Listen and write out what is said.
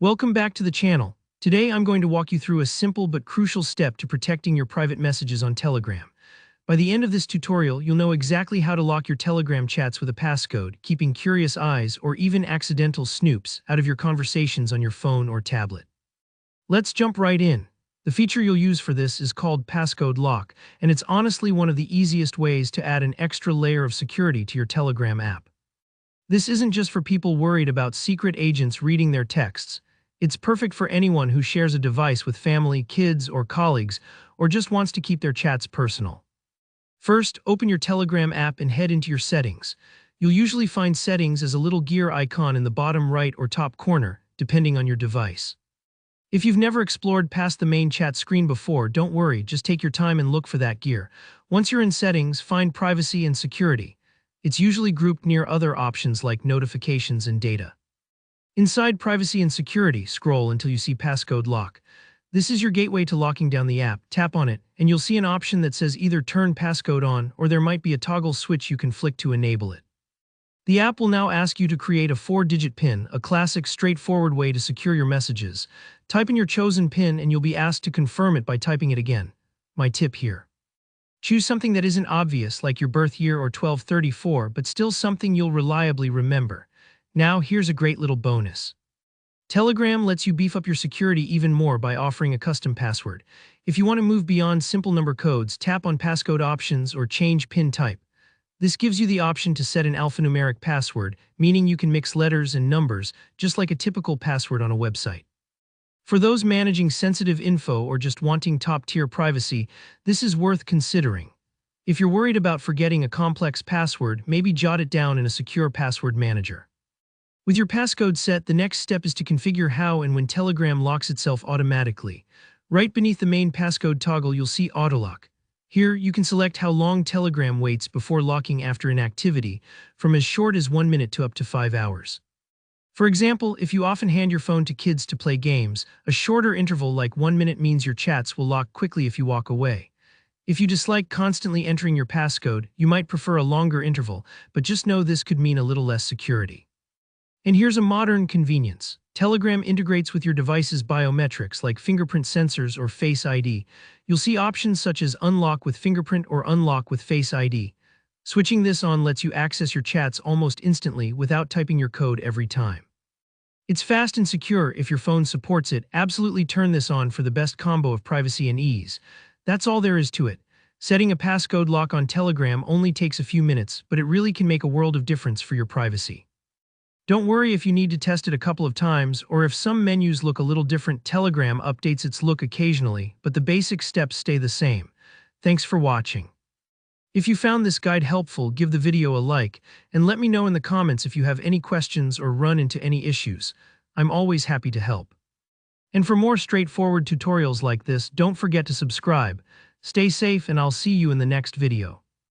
Welcome back to the channel. Today I'm going to walk you through a simple but crucial step to protecting your private messages on Telegram. By the end of this tutorial, you'll know exactly how to lock your Telegram chats with a passcode, keeping curious eyes or even accidental snoops out of your conversations on your phone or tablet. Let's jump right in. The feature you'll use for this is called Passcode Lock, and it's honestly one of the easiest ways to add an extra layer of security to your Telegram app. This isn't just for people worried about secret agents reading their texts. It's perfect for anyone who shares a device with family, kids, or colleagues, or just wants to keep their chats personal. First, open your Telegram app and head into your settings. You'll usually find settings as a little gear icon in the bottom right or top corner, depending on your device. If you've never explored past the main chat screen before, don't worry, just take your time and look for that gear. Once you're in settings, find privacy and security. It's usually grouped near other options like notifications and data. Inside Privacy and Security, scroll until you see Passcode Lock. This is your gateway to locking down the app. Tap on it, and you'll see an option that says either turn passcode on, or there might be a toggle switch you can flick to enable it. The app will now ask you to create a 4-digit PIN, a classic, straightforward way to secure your messages. Type in your chosen PIN and you'll be asked to confirm it by typing it again. My tip here: choose something that isn't obvious, like your birth year or 1234, but still something you'll reliably remember. Now, here's a great little bonus. Telegram lets you beef up your security even more by offering a custom password. If you want to move beyond simple number codes, tap on Passcode Options or change PIN type. This gives you the option to set an alphanumeric password, meaning you can mix letters and numbers, just like a typical password on a website. For those managing sensitive info or just wanting top-tier privacy, this is worth considering. If you're worried about forgetting a complex password, maybe jot it down in a secure password manager. With your passcode set, the next step is to configure how and when Telegram locks itself automatically. Right beneath the main passcode toggle, you'll see Autolock. Here, you can select how long Telegram waits before locking after an activity, from as short as 1 minute to up to 5 hours. For example, if you often hand your phone to kids to play games, a shorter interval like 1 minute means your chats will lock quickly if you walk away. If you dislike constantly entering your passcode, you might prefer a longer interval, but just know this could mean a little less security. And here's a modern convenience. Telegram integrates with your device's biometrics like fingerprint sensors or Face ID. You'll see options such as Unlock with Fingerprint or Unlock with Face ID. Switching this on lets you access your chats almost instantly without typing your code every time. It's fast and secure if your phone supports it. Absolutely turn this on for the best combo of privacy and ease. That's all there is to it. Setting a passcode lock on Telegram only takes a few minutes, but it really can make a world of difference for your privacy. Don't worry if you need to test it a couple of times or if some menus look a little different. Telegram updates its look occasionally, but the basic steps stay the same. Thanks for watching. If you found this guide helpful, give the video a like, and let me know in the comments if you have any questions or run into any issues. I'm always happy to help. And for more straightforward tutorials like this, don't forget to subscribe. Stay safe, and I'll see you in the next video.